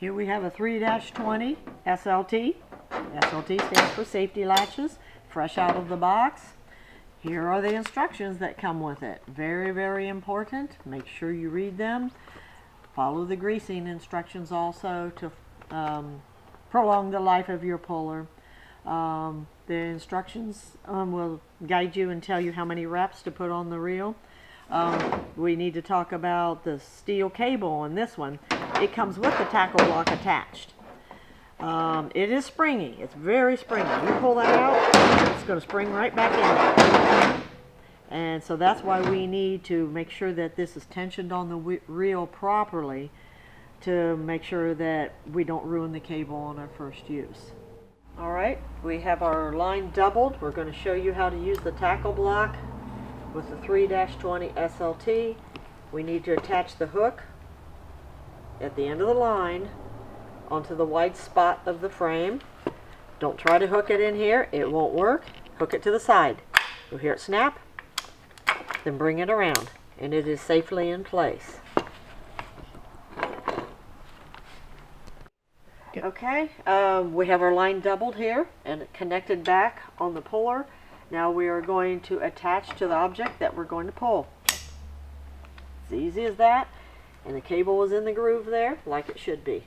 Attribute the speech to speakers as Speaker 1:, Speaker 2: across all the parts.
Speaker 1: Here we have a 3-20 SLT. SLT stands for safety latches, fresh out of the box. Here are the instructions that come with it. Very, very important. Make sure you read them. Follow the greasing instructions also to prolong the life of your puller. The instructions will guide you and tell you how many wraps to put on the reel. We need to talk about the steel cable on this one. It comes with the tackle block attached. It is springy. It's very springy. You pull that out, it's going to spring right back in. And so that's why we need to make sure that this is tensioned on the reel properly to make sure that we don't ruin the cable on our first use. Alright, we have our line doubled. We're going to show you how to use the tackle block with the 3-20 SLT. We need to attach the hook at the end of the line onto the wide spot of the frame. Don't try to hook it in here, it won't work. Hook it to the side. You'll hear it snap, then bring it around, and it is safely in place. Okay, we have our line doubled here and connected back on the puller. Now we are going to attach to the object that we're going to pull. It's easy as that, and the cable is in the groove there like it should be.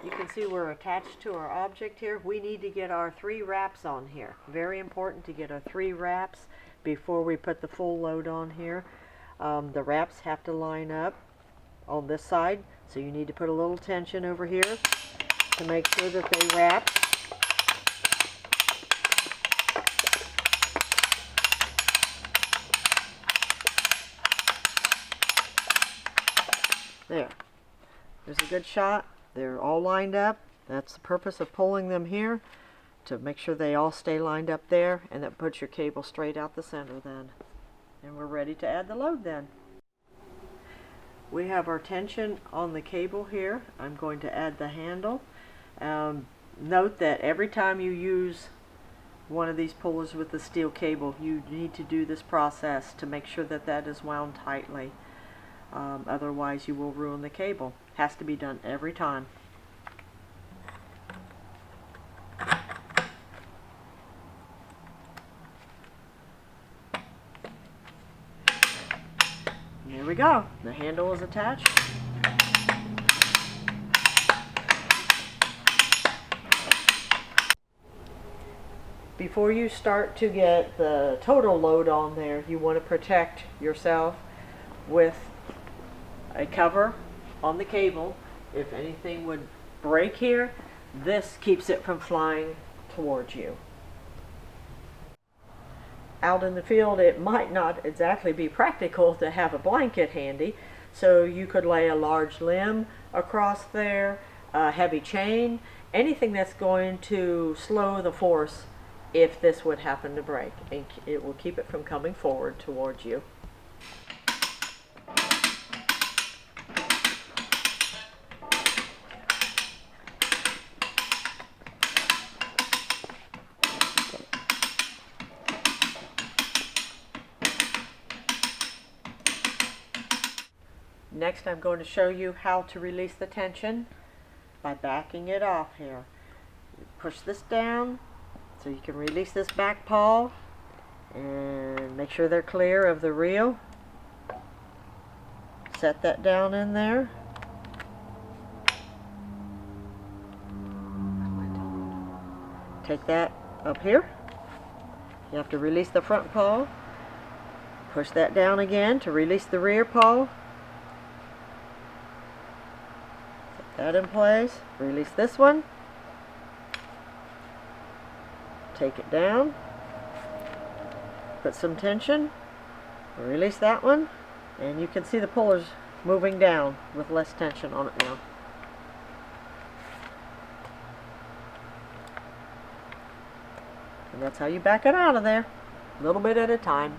Speaker 1: You can see we're attached to our object here. We need to get our 3 wraps on here. Very important to get our 3 wraps before we put the full load on here. The wraps have to line up on this side, so you need to put a little tension over here to make sure that they wrap. There's a good shot. They're all lined up. That's the purpose of pulling them here, to make sure they all stay lined up there, and that puts your cable straight out the center then. And we're ready to add the load then. We have our tension on the cable here. I'm going to add the handle. Note that every time you use one of these pullers with the steel cable, you need to do this process to make sure that that is wound tightly. Otherwise you will ruin the cable. Has to be done every time. There we go. The handle is attached. Before you start to get the total load on there, you want to protect yourself with a cover on the cable. If anything would break here, this keeps it from flying towards you. Out in the field, it might not exactly be practical to have a blanket handy, so you could lay a large limb across there, a heavy chain, anything that's going to slow the force if this would happen to break, and it will keep it from coming forward towards you. Next, I'm going to show you how to release the tension by backing it off here. You push this down so you can release this back pawl and make sure they're clear of the reel. Set that down in there. Take that up here. You have to release the front pawl. Push that down again to release the rear pawl. That in place. Release this one. Take it down. Put some tension. Release that one. And you can see the pullers moving down with less tension on it now. And that's how you back it out of there. A little bit at a time.